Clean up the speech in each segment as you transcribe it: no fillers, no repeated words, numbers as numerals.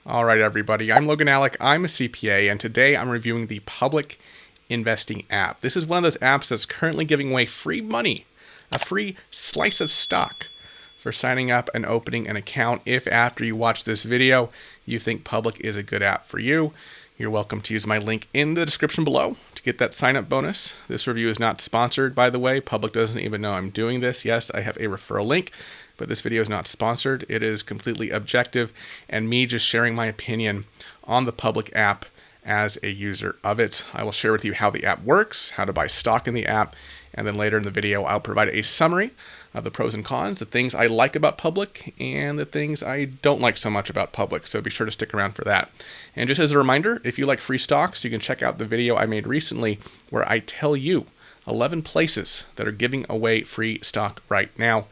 All right, everybody. I'm Logan Alec. I'm a CPA, and today I'm reviewing the Public Investing app. This is one of those apps that's currently giving away free money, a free slice of stock for signing up and opening an account. If after you watch this video, you think Public is a good app for you, you're welcome to use my link in the description below to get that sign-up bonus. This review is not sponsored, by the way. Public doesn't even know I'm doing this. Yes, I have a referral link, but this video is not sponsored. It is completely objective and me just sharing my opinion on the Public app as a user of it. I will share with you how the app works, how to buy stock in the app, and then later in the video, I'll provide a summary of the pros and cons, the things I like about Public, and the things I don't like so much about Public. So be sure to stick around for that. And just as a reminder, if you like free stocks, you can check out the video I made recently where I tell you 11 places that are giving away free stock right now.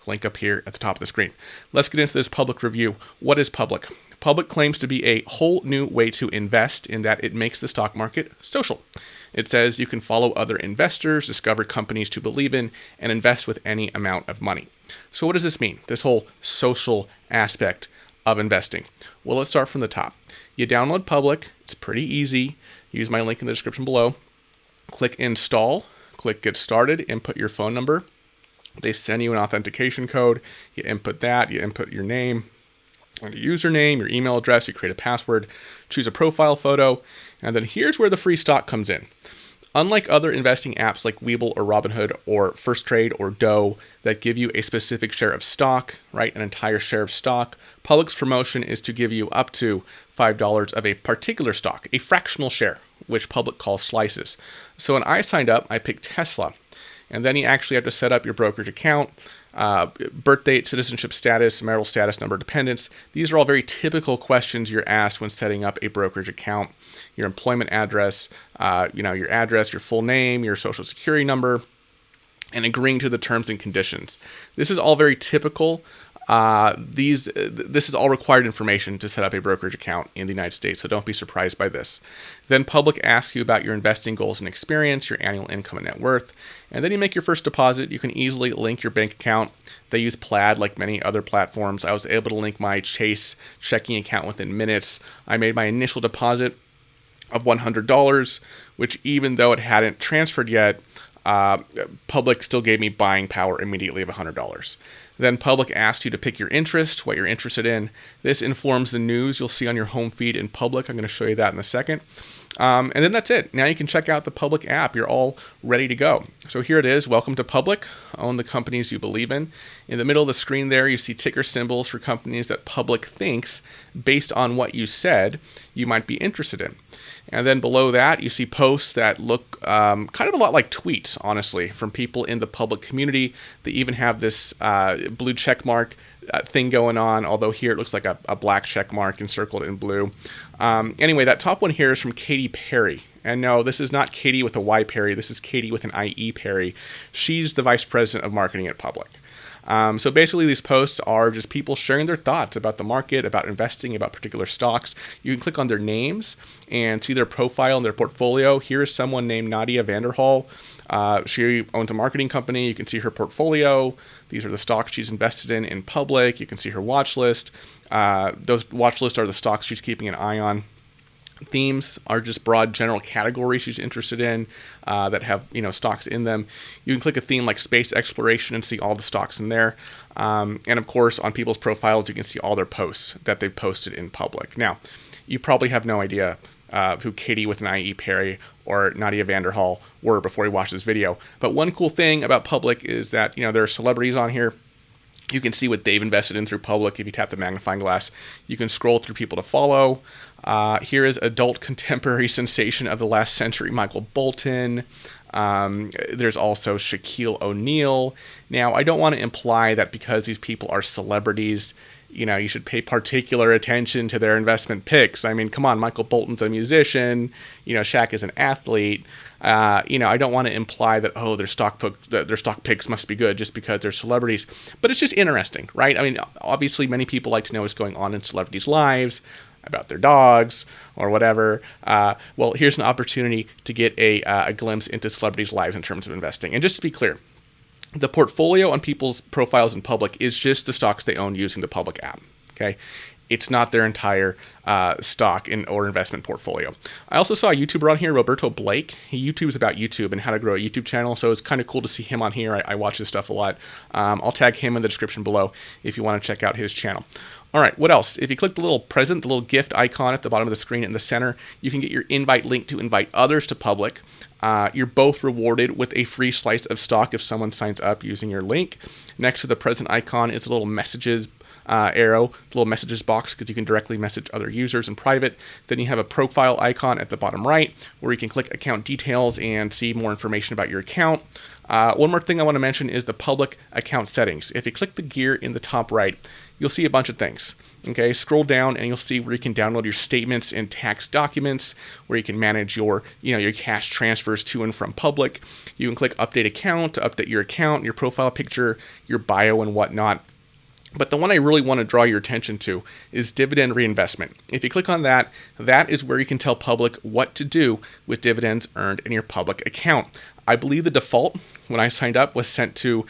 Link up here at the top of the screen. Let's get into this Public review. What is Public? Public claims to be a whole new way to invest in that it makes the stock market social. It says you can follow other investors, discover companies to believe in, and invest with any amount of money. So what does this mean, this whole social aspect of investing? Well, let's start from the top. You download Public. It's pretty easy. Use my link in the description below. Click Install. Click Get Started. Input your phone number. They send you an authentication code. You input that. You input your name and your username, your email address. You create a password. Choose a profile photo. And then here's where the free stock comes in. Unlike other investing apps like Webull or Robinhood or First Trade or Doe that give you a specific share of stock, right, an entire share of stock, Public's promotion is to give you up to $5 of a particular stock, a fractional share, which Public calls slices. So when I signed up, I picked Tesla. And then you actually have to set up your brokerage account, birth date, citizenship status, marital status, number of dependents. These are all very typical questions you're asked when setting up a brokerage account. Your employment address, your address, your full name, your social security number, and agreeing to the terms and conditions. This is all very typical. This is all required information to set up a brokerage account in the United States, so don't be surprised by this. Then Public asks you about your investing goals and experience, your annual income and net worth, and then you make your first deposit. You can easily link your bank account. They use Plaid like many other platforms. I was able to link my Chase checking account within minutes. I made my initial deposit of $100, which even though it hadn't transferred yet, Public still gave me buying power immediately of $100. Then Public asks you to pick your interest, what you're interested in. This informs the news you'll see on your home feed in Public. I'm going to show you that in a second. And then that's it. Now you can check out the Public app. You're all ready to go. So here it is. Welcome to Public. Own the companies you believe in. In the middle of the screen there, you see ticker symbols for companies that Public thinks, based on what you said, you might be interested in. And then below that, you see posts that look kind of a lot like tweets, honestly, from people in the Public community. They even have this blue check mark thing going on, although here it looks like a black check mark encircled in blue. Anyway, that top one here is from Katy Perry. And no, this is not Katy with a Y Perry. This is Katy with an IE Perry. She's the vice president of marketing at Public. So basically these posts are just people sharing their thoughts about the market, about investing, about particular stocks. You can click on their names and see their profile and their portfolio. Here is someone named Nadia Vanderhall. She owns a marketing company. You can see her portfolio. These are the stocks she's invested in Public. You can see her watch list. Those watch lists are the stocks she's keeping an eye on. Themes are just broad general categories she's interested in that have stocks in them. You can click a theme like space exploration and see all the stocks in there. And of course, on people's profiles, you can see all their posts that they've posted in Public. Now, you probably have no idea who Katy with an IE Perry or Nadia Vanderhall were before you watched this video. But one cool thing about Public is that there are celebrities on here. You can see what they've invested in through Public. If you tap the magnifying glass, you can scroll through people to follow. Here is adult contemporary sensation of the last century, Michael Bolton. There's also Shaquille O'Neal. Now, I don't want to imply that because these people are celebrities, you should pay particular attention to their investment picks. I mean, come on, Michael Bolton's a musician. Shaq is an athlete. I don't want to imply that, their stock picks must be good just because they're celebrities. But it's just interesting, right? I mean, obviously, many people like to know what's going on in celebrities' lives, about their dogs or whatever. Well, here's an opportunity to get a glimpse into celebrities' lives in terms of investing. And just to be clear, the portfolio on people's profiles in Public is just the stocks they own using the Public app. Okay. it's not their entire stock or investment portfolio. I also saw a YouTuber on here, Roberto Blake. He YouTubes about YouTube and how to grow a YouTube channel, so it's kind of cool to see him on here. I watch his stuff a lot. I'll tag him in the description below if you want to check out his channel. All right, what else? If you click the little present, the little gift icon at the bottom of the screen in the center, you can get your invite link to invite others to public. You're both rewarded with a free slice of stock if someone signs up using your link. Next to the present icon is a little messages arrow, the little messages box, because you can directly message other users in private. Then you have a profile icon at the bottom right where you can click account details and see more information about your account. One more thing I want to mention is the public account settings. If you click the gear in the top right, you'll see a bunch of things. Okay, scroll down and you'll see where you can download your statements and tax documents, where you can manage your cash transfers to and from public. You can click update account to update your account, your profile picture, your bio and whatnot. But the one I really want to draw your attention to is dividend reinvestment. If you click on that, that is where you can tell public what to do with dividends earned in your public account. I believe the default when I signed up was sent to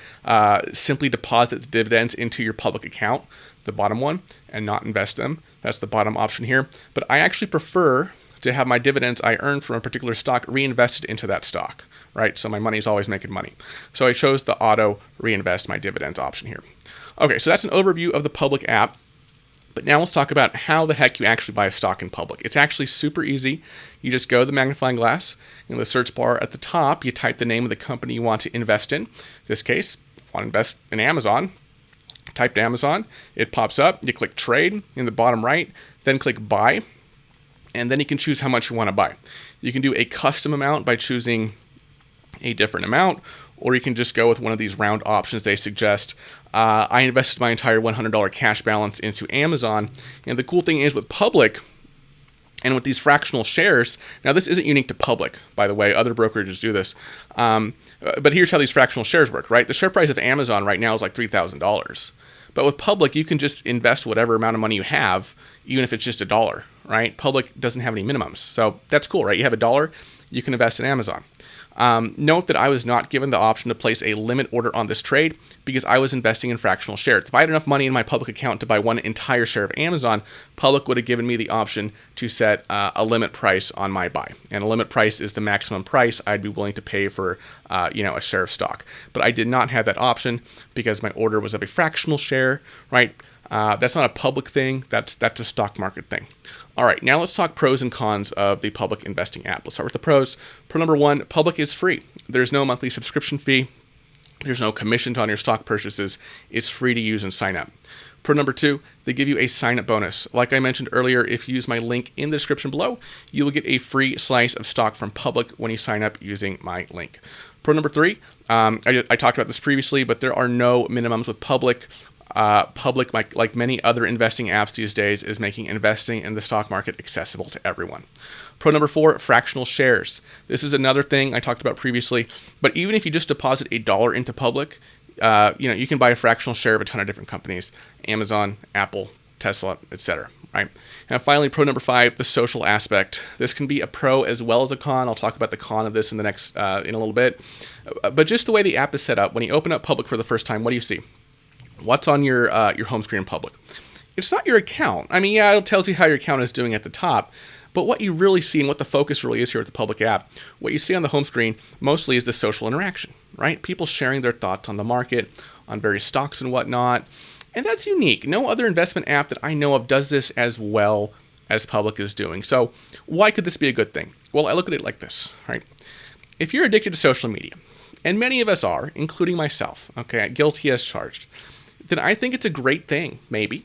simply deposit dividends into your public account, the bottom one, and not invest them. That's the bottom option here. But I actually prefer to have my dividends I earn from a particular stock reinvested into that stock, right? So my money is always making money. So I chose the auto reinvest my dividends option here. Okay, so that's an overview of the public app. But now let's talk about how the heck you actually buy a stock in public. It's actually super easy. You just go to the magnifying glass. In the search bar at the top, you type the name of the company you want to invest in. In this case, I want to invest in Amazon. Typed Amazon. It pops up. You click trade in the bottom right, then click buy. And then you can choose how much you want to buy. You can do a custom amount by choosing a different amount, or you can just go with one of these round options they suggest. I invested my entire $100 cash balance into Amazon. And the cool thing is with public and with these fractional shares, now this isn't unique to public, by the way, other brokerages do this. But here's how these fractional shares work, right? The share price of Amazon right now is like $3,000. But with public, you can just invest whatever amount of money you have, even if it's just $1, right? Public doesn't have any minimums. So that's cool, right? You have $1, you can invest in Amazon. Note that I was not given the option to place a limit order on this trade because I was investing in fractional shares. If I had enough money in my public account to buy one entire share of Amazon, public would have given me the option to set a limit price on my buy. And a limit price is the maximum price I'd be willing to pay for a share of stock. But I did not have that option because my order was of a fractional share, right? That's not a public thing. That's a stock market thing. All right, now let's talk pros and cons of the public investing app. Let's start with the pros. Pro number one, public is free. There's no monthly subscription fee. There's no commissions on your stock purchases. It's free to use and sign up. Pro number two, they give you a sign-up bonus. Like I mentioned earlier, if you use my link in the description below, you will get a free slice of stock from public when you sign up using my link. Pro number three, I talked about this previously, but there are no minimums with public. Public, like many other investing apps these days, is making investing in the stock market accessible to everyone. Pro number four, fractional shares. This is another thing I talked about previously, but even if you just deposit $1 into public, you can buy a fractional share of a ton of different companies, Amazon, Apple, Tesla, etc. Right? And finally, pro number five, the social aspect. This can be a pro as well as a con. I'll talk about the con of this in a little bit. But just the way the app is set up, when you open up public for the first time, what do you see? What's on your home screen in public? It's not your account. I mean, yeah, it tells you how your account is doing at the top, but what you really see and what the focus really is here with the public app, what you see on the home screen mostly is the social interaction, right? People sharing their thoughts on the market, on various stocks and whatnot, and that's unique. No other investment app that I know of does this as well as public is doing. So why could this be a good thing? Well, I look at it like this, right? If you're addicted to social media, and many of us are, including myself, okay, guilty as charged, then I think it's a great thing, maybe,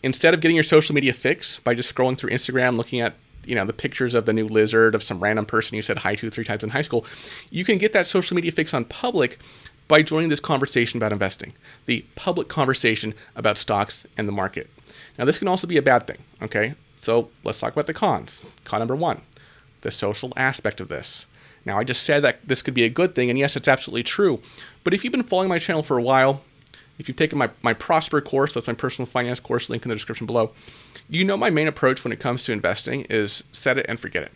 instead of getting your social media fix by just scrolling through Instagram, looking at, the pictures of the new lizard of some random person you said hi to 3 times in high school, you can get that social media fix on public by joining this conversation about investing, the public conversation about stocks and the market. Now, this can also be a bad thing, okay? So let's talk about the cons. Con number one, the social aspect of this. Now, I just said that this could be a good thing, and yes, it's absolutely true. But if you've been following my channel for a while, if you've taken my Prosper course, that's my personal finance course, link in the description below, you know my main approach when it comes to investing is set it and forget it.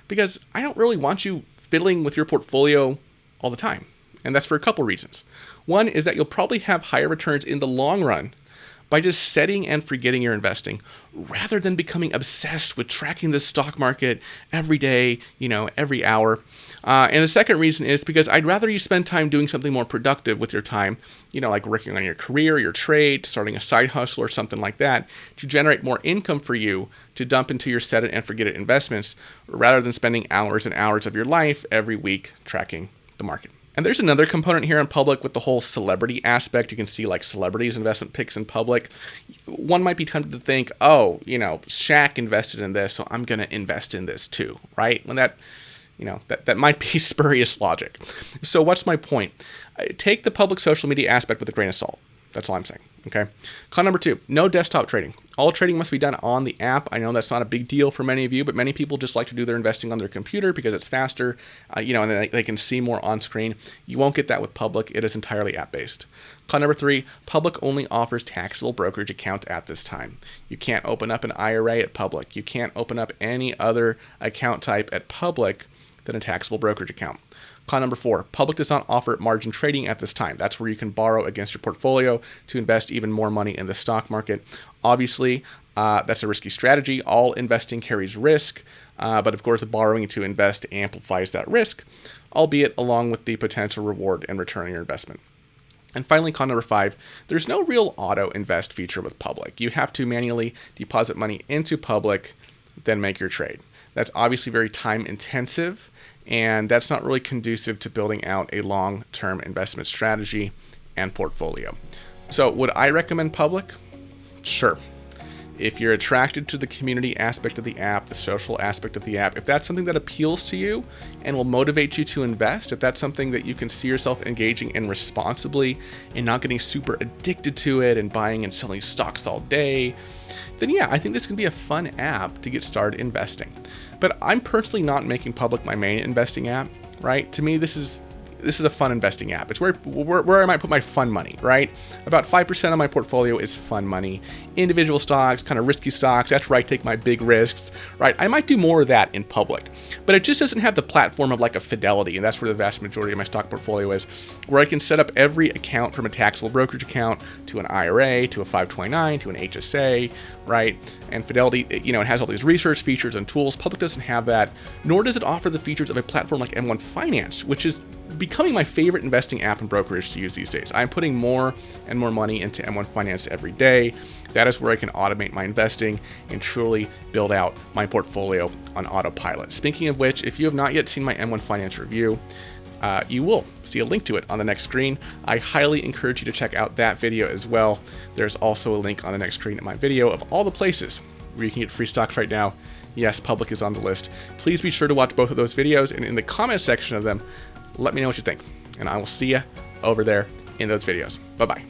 Because I don't really want you fiddling with your portfolio all the time. And that's for a couple reasons. One is that you'll probably have higher returns in the long run by just setting and forgetting your investing rather than becoming obsessed with tracking the stock market every day, every hour. And the second reason is because I'd rather you spend time doing something more productive with your time, like working on your career, your trade, starting a side hustle or something like that to generate more income for you to dump into your set it and forget it investments rather than spending hours and hours of your life every week tracking the market. And there's another component here in public with the whole celebrity aspect. You can see like celebrities' investment picks in public. One might be tempted to think, Shaq invested in this, so I'm going to invest in this too, right? When that might be spurious logic. So what's my point? Take the public social media aspect with a grain of salt. That's all I'm saying. Okay. Con number 2, no desktop trading. All trading must be done on the app. I know that's not a big deal for many of you, but many people just like to do their investing on their computer because it's faster, and then they can see more on screen. You won't get that with public. It is entirely app-based. Con number 3, public only offers taxable brokerage accounts at this time. You can't open up an IRA at public. You can't open up any other account type at public than a taxable brokerage account. Con number 4, public does not offer margin trading at this time. That's where you can borrow against your portfolio to invest even more money in the stock market. Obviously, that's a risky strategy. All investing carries risk, but of course, borrowing to invest amplifies that risk, albeit along with the potential reward and return on your investment. And finally, con number 5, there's no real auto invest feature with public. You have to manually deposit money into public, then make your trade. That's obviously very time intensive, and that's not really conducive to building out a long-term investment strategy and portfolio. So would I recommend public? Sure. If you're attracted to the community aspect of the app, the social aspect of the app, if that's something that appeals to you and will motivate you to invest, if that's something that you can see yourself engaging in responsibly and not getting super addicted to it and buying and selling stocks all day, then yeah, I think this can be a fun app to get started investing. But I'm personally not making public my main investing app, right? To me, this is a fun investing app. It's where I might put my fun money, right? About 5% of my portfolio is fun money. Individual stocks, kind of risky stocks, that's where I take my big risks, right? I might do more of that in public, but it just doesn't have the platform of like a Fidelity, and that's where the vast majority of my stock portfolio is, where I can set up every account from a taxable brokerage account to an IRA, to a 529, to an HSA, right? And Fidelity, it has all these research features and tools. Public doesn't have that, nor does it offer the features of a platform like M1 Finance, which is becoming my favorite investing app and brokerage to use these days. I'm putting more and more money into M1 Finance every day. That is where I can automate my investing and truly build out my portfolio on autopilot. Speaking of which, if you have not yet seen my M1 Finance review, you will see a link to it on the next screen. I highly encourage you to check out that video as well. There's also a link on the next screen in my video of all the places where you can get free stocks right now. Yes, public is on the list. Please be sure to watch both of those videos, and in the comment section of them, let me know what you think, and I will see you over there in those videos. Bye-bye.